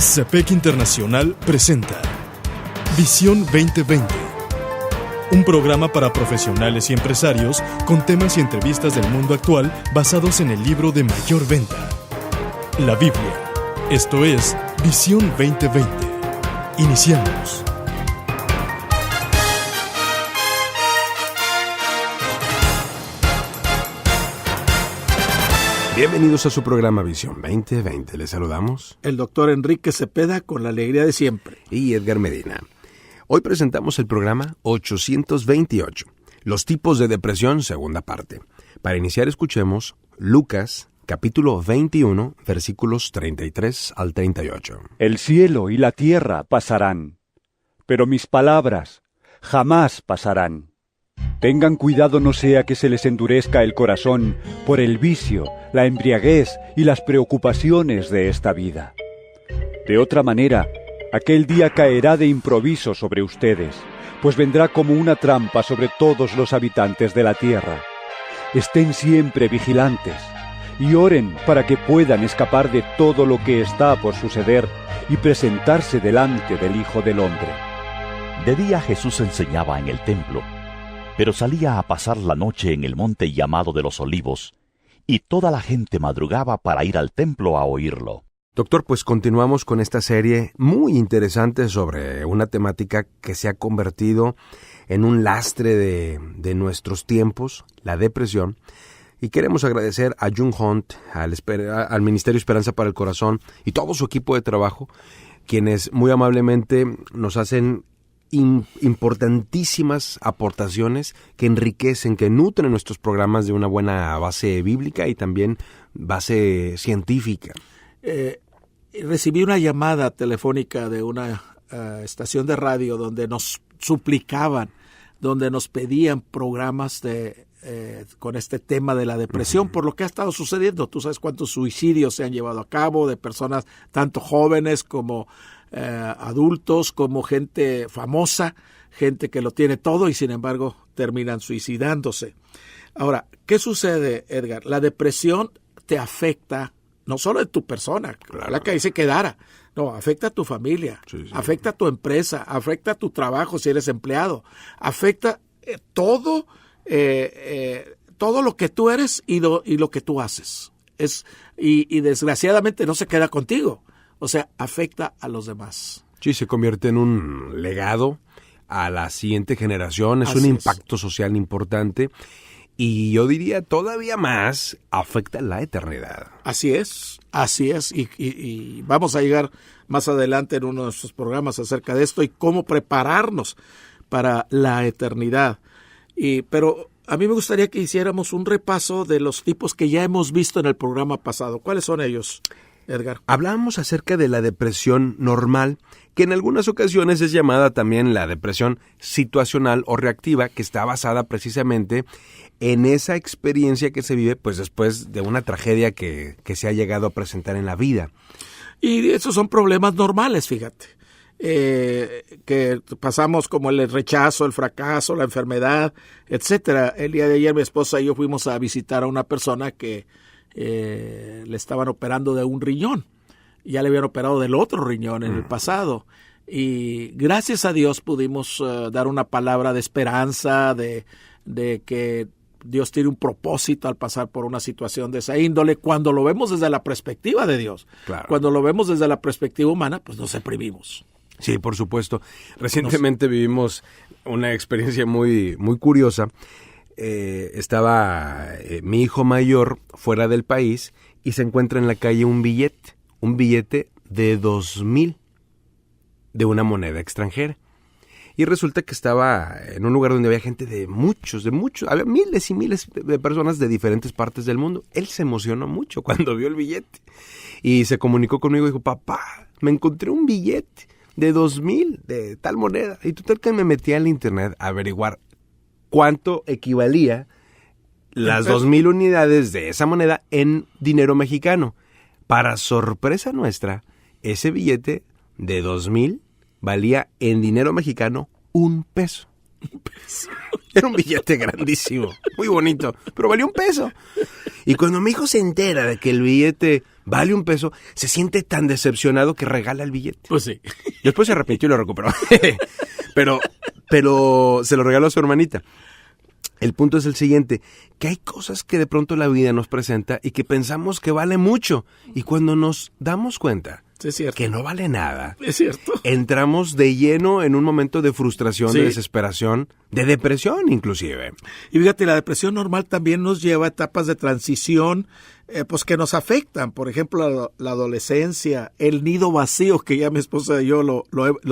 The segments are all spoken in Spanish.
CEPEC Internacional presenta Visión 2020, un programa para profesionales y empresarios con temas y entrevistas del mundo actual basados en el libro de mayor venta, la Biblia. Esto es Visión 2020. Iniciamos. Bienvenidos a su programa Visión 2020. Les saludamos el doctor Enrique Cepeda con la alegría de siempre. Y Edgar Medina. Hoy presentamos el programa 828, los tipos de depresión, segunda parte. Para iniciar escuchemos Lucas, capítulo 21, versículos 33 al 38. El cielo y la tierra pasarán, pero mis palabras jamás pasarán. Tengan cuidado no sea que se les endurezca el corazón por el vicio, la embriaguez y las preocupaciones de esta vida. De otra manera, aquel día caerá de improviso sobre ustedes, pues vendrá como una trampa sobre todos los habitantes de la tierra. Estén siempre vigilantes y oren para que puedan escapar de todo lo que está por suceder y presentarse delante del Hijo del Hombre. De día Jesús enseñaba en el templo, pero salía a pasar la noche en el monte llamado de los Olivos, y toda la gente madrugaba para ir al templo a oírlo. Doctor, pues continuamos con esta serie muy interesante sobre una temática que se ha convertido en un lastre de nuestros tiempos, la depresión. Y queremos agradecer a June Hunt, al Ministerio Esperanza para el Corazón y todo su equipo de trabajo, quienes muy amablemente nos hacen importantísimas aportaciones que enriquecen, que nutren nuestros programas de una buena base bíblica y también base científica. Recibí una llamada telefónica de una estación de radio donde nos suplicaban, donde nos pedían programas con este tema de la depresión, por lo que ha estado sucediendo. Tú sabes cuántos suicidios se han llevado a cabo de personas tanto jóvenes como adultos, como gente famosa, gente que lo tiene todo y sin embargo terminan suicidándose. Ahora, ¿qué sucede, Edgar? La depresión te afecta no solo en tu persona, claro, la que ahí se quedara, no, afecta a tu familia, sí. Afecta a tu empresa, afecta a tu trabajo si eres empleado, afecta todo lo que tú eres y lo que tú haces. Y desgraciadamente no se queda contigo. O sea, afecta a los demás. Sí, se convierte en un legado a la siguiente generación, es un impacto social importante y yo diría todavía más afecta la eternidad. Así es. Y vamos a llegar más adelante en uno de nuestros programas acerca de esto y cómo prepararnos para la eternidad. Pero a mí me gustaría que hiciéramos un repaso de los tipos que ya hemos visto en el programa pasado. ¿Cuáles son ellos, Edgar? Hablábamos acerca de la depresión normal, que en algunas ocasiones es llamada también la depresión situacional o reactiva, que está basada precisamente en esa experiencia que se vive pues después de una tragedia que se ha llegado a presentar en la vida. Y esos son problemas normales, fíjate, que pasamos como el rechazo, el fracaso, la enfermedad, etcétera. El día de ayer mi esposa y yo fuimos a visitar a una persona que le estaban operando de un riñón. Ya le habían operado del otro riñón en el pasado. Y gracias a Dios pudimos dar una palabra de esperanza, de que Dios tiene un propósito al pasar por una situación de esa índole. Cuando lo vemos desde la perspectiva de Dios, claro. Cuando lo vemos desde la perspectiva humana, pues nos deprimimos. Sí, por supuesto. Recientemente vivimos una experiencia muy, muy curiosa. Estaba mi hijo mayor fuera del país y se encuentra en la calle un billete de 2,000 de una moneda extranjera. Y resulta que estaba en un lugar donde había gente de muchos, había miles y miles de personas de diferentes partes del mundo. Él se emocionó mucho cuando vio el billete y se comunicó conmigo y dijo, papá, me encontré un billete de 2,000 de tal moneda. Y total que me metí al internet a averiguar cuánto equivalía las 2,000 unidades de esa moneda en dinero mexicano. Para sorpresa nuestra, ese billete de 2,000 valía en dinero mexicano $1. Era un billete grandísimo, muy bonito, pero valía $1. Y cuando mi hijo se entera de que el billete vale $1, se siente tan decepcionado que regala el billete. Pues sí. Después se arrepintió y lo recuperó. pero se lo regaló a su hermanita. El punto es el siguiente, que hay cosas que de pronto la vida nos presenta y que pensamos que vale mucho. Y cuando nos damos cuenta Sí, es cierto. que no vale nada, Es cierto. entramos de lleno en un momento de frustración, Sí. de desesperación, de depresión inclusive. Y fíjate, la depresión normal también nos lleva a etapas de transición pues que nos afectan. Por ejemplo, la adolescencia, el nido vacío que ya mi esposa y yo lo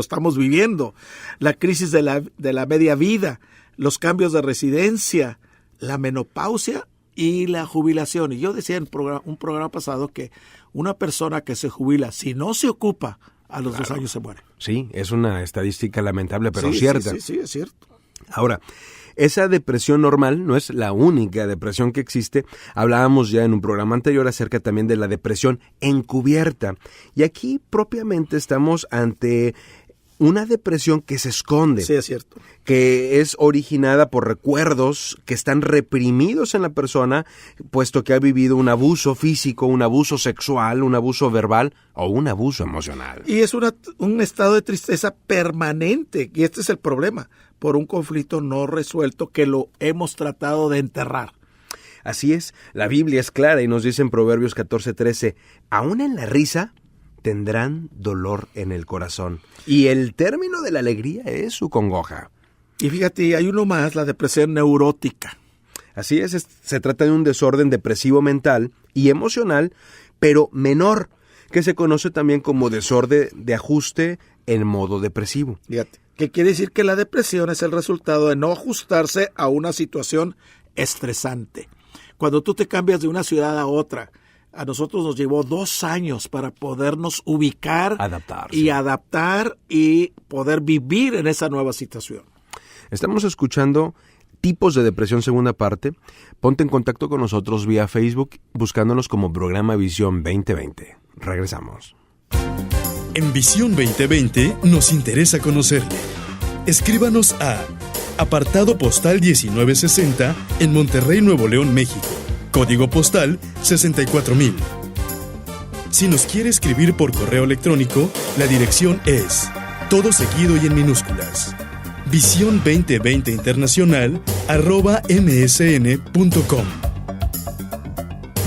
estamos viviendo, la crisis de la media vida, los cambios de residencia, la menopausia y la jubilación. Y yo decía en un programa pasado que una persona que se jubila, si no se ocupa, a los 2 años se muere. Sí, es una estadística lamentable, pero Sí, cierta. Sí, es cierto. Ahora, esa depresión normal no es la única depresión que existe. Hablábamos ya en un programa anterior acerca también de la depresión encubierta. Y aquí propiamente estamos ante una depresión que se esconde, Sí, es cierto. que es originada por recuerdos que están reprimidos en la persona, puesto que ha vivido un abuso físico, un abuso sexual, un abuso verbal o un abuso emocional. Y es un estado de tristeza permanente, y este es el problema, por un conflicto no resuelto que lo hemos tratado de enterrar. Así es, la Biblia es clara y nos dice en Proverbios 14:13, aún en la risa tendrán dolor en el corazón, y el término de la alegría es su congoja. Y fíjate, hay uno más, la depresión neurótica. Así es, se trata de un desorden depresivo mental y emocional, pero menor, que se conoce también como desorden de ajuste en modo depresivo. Fíjate, que quiere decir que la depresión es el resultado de no ajustarse a una situación estresante. Cuando tú te cambias de una ciudad a otra, a nosotros nos llevó 2 años para podernos ubicar, adaptar y poder vivir en esa nueva situación. Estamos escuchando Tipos de Depresión segunda parte. Ponte en contacto con nosotros vía Facebook buscándonos como Programa Visión 2020. Regresamos. En Visión 2020 nos interesa conocerle. Escríbanos a apartado postal 1960 en Monterrey, Nuevo León, México. Código postal 64000. Si nos quiere escribir por correo electrónico, la dirección es todo seguido y en minúsculas. Visión 2020 Internacional @msn.com.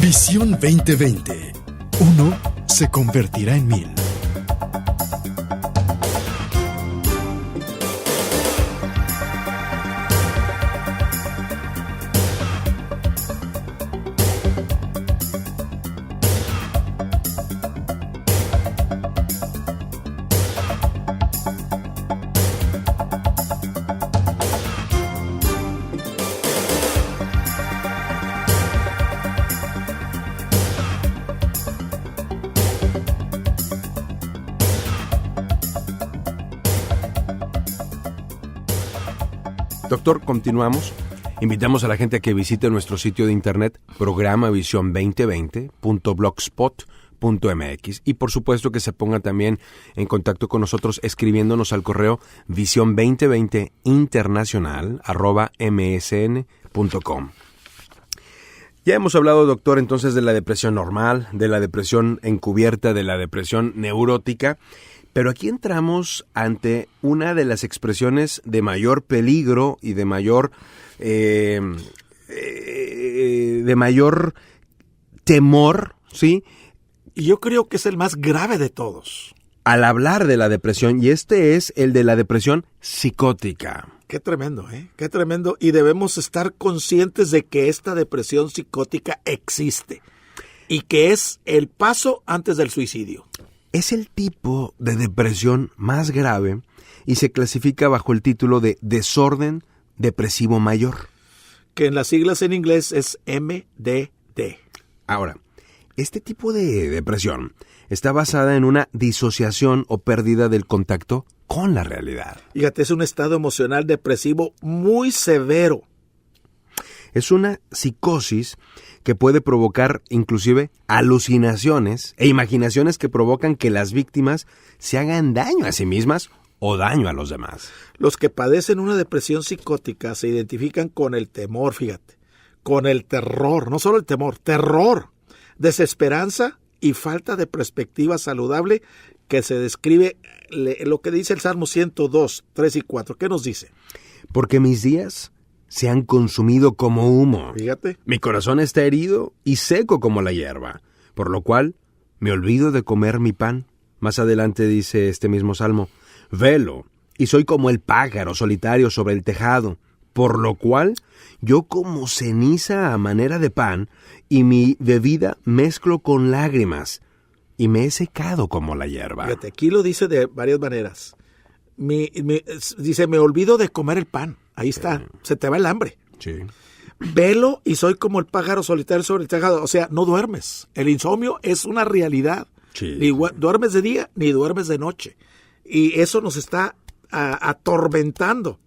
Visión 2020. Uno se convertirá en 1000. Doctor, continuamos. Invitamos a la gente a que visite nuestro sitio de internet programavisión2020.blogspot.mx y por supuesto que se ponga también en contacto con nosotros escribiéndonos al correo visión2020internacional@msn.com. Ya hemos hablado, doctor, entonces de la depresión normal, de la depresión encubierta, de la depresión neurótica. Pero aquí entramos ante una de las expresiones de mayor peligro y de mayor temor, ¿sí? Y yo creo que es el más grave de todos. Al hablar de la depresión, y este es el de la depresión psicótica. Qué tremendo, ¿eh? Qué tremendo. Y debemos estar conscientes de que esta depresión psicótica existe y que es el paso antes del suicidio. Es el tipo de depresión más grave y se clasifica bajo el título de desorden depresivo mayor, que en las siglas en inglés es MDD. Ahora, este tipo de depresión está basada en una disociación o pérdida del contacto con la realidad. Fíjate, es un estado emocional depresivo muy severo. Es una psicosis que puede provocar inclusive alucinaciones e imaginaciones que provocan que las víctimas se hagan daño a sí mismas o daño a los demás. Los que padecen una depresión psicótica se identifican con el temor, fíjate, con el terror, no solo el temor, terror, desesperanza y falta de perspectiva saludable que se describe lo que dice el Salmo 102, 3 y 4. ¿Qué nos dice? Porque mis días se han consumido como humo. Fíjate. Mi corazón está herido y seco como la hierba, por lo cual me olvido de comer mi pan. Más adelante dice este mismo salmo, velo, y soy como el pájaro solitario sobre el tejado, por lo cual yo como ceniza a manera de pan, y mi bebida mezclo con lágrimas, y me he secado como la hierba. Fíjate, aquí lo dice de varias maneras. Dice, me olvido de comer el pan. Ahí está, se te va el hambre. Sí. Velo y soy como el pájaro solitario sobre el tejado. O sea, no duermes. El insomnio es una realidad. Sí. Ni duermes de día ni duermes de noche. Y eso nos está atormentando.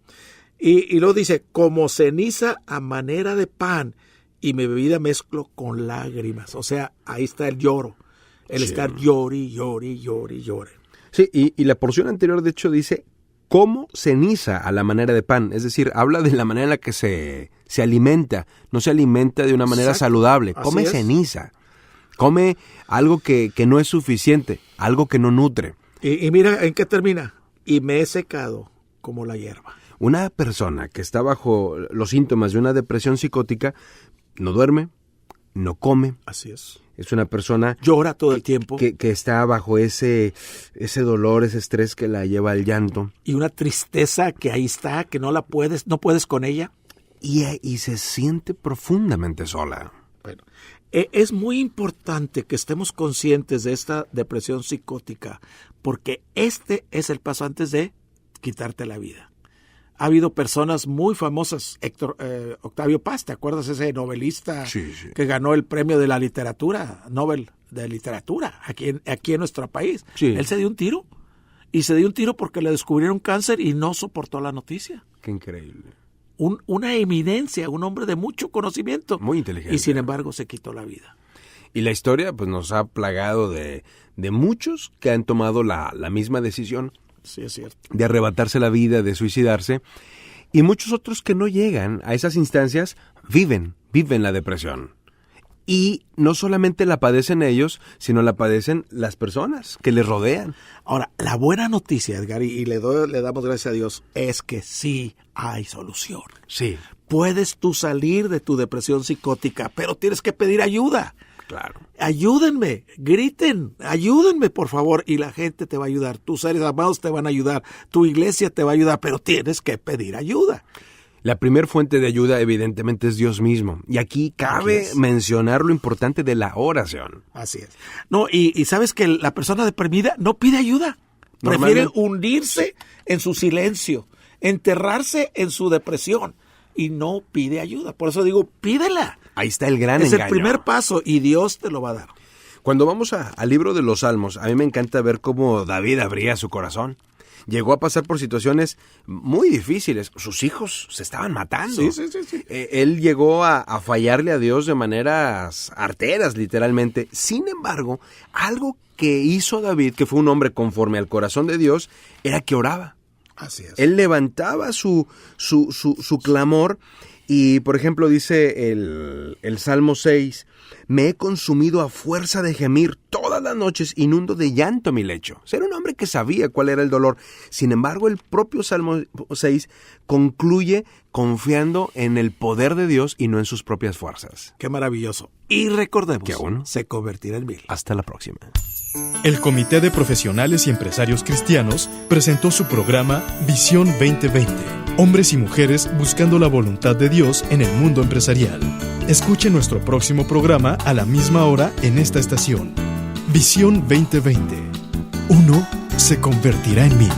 Y luego dice, como ceniza a manera de pan, y mi bebida mezclo con lágrimas. O sea, ahí está el lloro. El estar llore. Sí, y la porción anterior, de hecho, dice, como ceniza a la manera de pan. Es decir, habla de la manera en la que se alimenta. No se alimenta de una manera saludable. Come ceniza. Come algo que no es suficiente, algo que no nutre. Y mira en qué termina. Y me he secado como la hierba. Una persona que está bajo los síntomas de una depresión psicótica no duerme, no come. Así es. Es una persona... Llora todo el tiempo. Que está bajo ese dolor, ese estrés que la lleva al llanto. Y una tristeza que ahí está, que no puedes con ella. Y se siente profundamente sola. Bueno, es muy importante que estemos conscientes de esta depresión psicótica, porque este es el paso antes de quitarte la vida. Ha habido personas muy famosas, Octavio Paz, ¿te acuerdas ese novelista que ganó el premio de la literatura, Nobel de literatura, aquí en nuestro país? Sí. Él se dio un tiro, y se dio un tiro porque le descubrieron cáncer y no soportó la noticia. Qué increíble. Una eminencia, un hombre de mucho conocimiento. Muy inteligente. Y sin embargo se quitó la vida. Y la historia pues nos ha plagado de muchos que han tomado la misma decisión. Sí, es cierto. De arrebatarse la vida, de suicidarse. Y muchos otros que no llegan a esas instancias viven la depresión. Y no solamente la padecen ellos, sino la padecen las personas que les rodean. Ahora, la buena noticia, Edgar, y le damos gracias a Dios, es que sí hay solución. Sí. Puedes tú salir de tu depresión psicótica, pero tienes que pedir ayuda. Claro. Ayúdenme, griten, ayúdenme por favor, y la gente te va a ayudar, tus seres amados te van a ayudar, tu iglesia te va a ayudar, pero tienes que pedir ayuda. La primer fuente de ayuda evidentemente es Dios mismo, y aquí cabe mencionar lo importante de la oración. Así es. No, y sabes que la persona deprimida no pide ayuda, prefiere hundirse en su silencio, enterrarse en su depresión, y no pide ayuda. Por eso digo, pídela. Ahí está el gran engaño. Es el primer paso y Dios te lo va a dar. Cuando vamos al libro de los Salmos, a mí me encanta ver cómo David abría su corazón. Llegó a pasar por situaciones muy difíciles. Sus hijos se estaban matando. Sí. Él llegó a fallarle a Dios de maneras arteras, literalmente. Sin embargo, algo que hizo David, que fue un hombre conforme al corazón de Dios, era que oraba. Así es. Él levantaba su clamor y, por ejemplo, dice el Salmo 6, me he consumido a fuerza de gemir, todas las noches inundo de llanto mi lecho. Era un hombre que sabía cuál era el dolor. Sin embargo, el propio Salmo 6 concluye confiando en el poder de Dios y no en sus propias fuerzas. Qué maravilloso. Y recordemos que aún se convertirá en 1000. Hasta la próxima. El Comité de Profesionales y Empresarios Cristianos presentó su programa Visión 2020. Hombres y mujeres buscando la voluntad de Dios en el mundo empresarial. Escuche nuestro próximo programa a la misma hora en esta estación. Visión 2020. Uno se convertirá en 1000.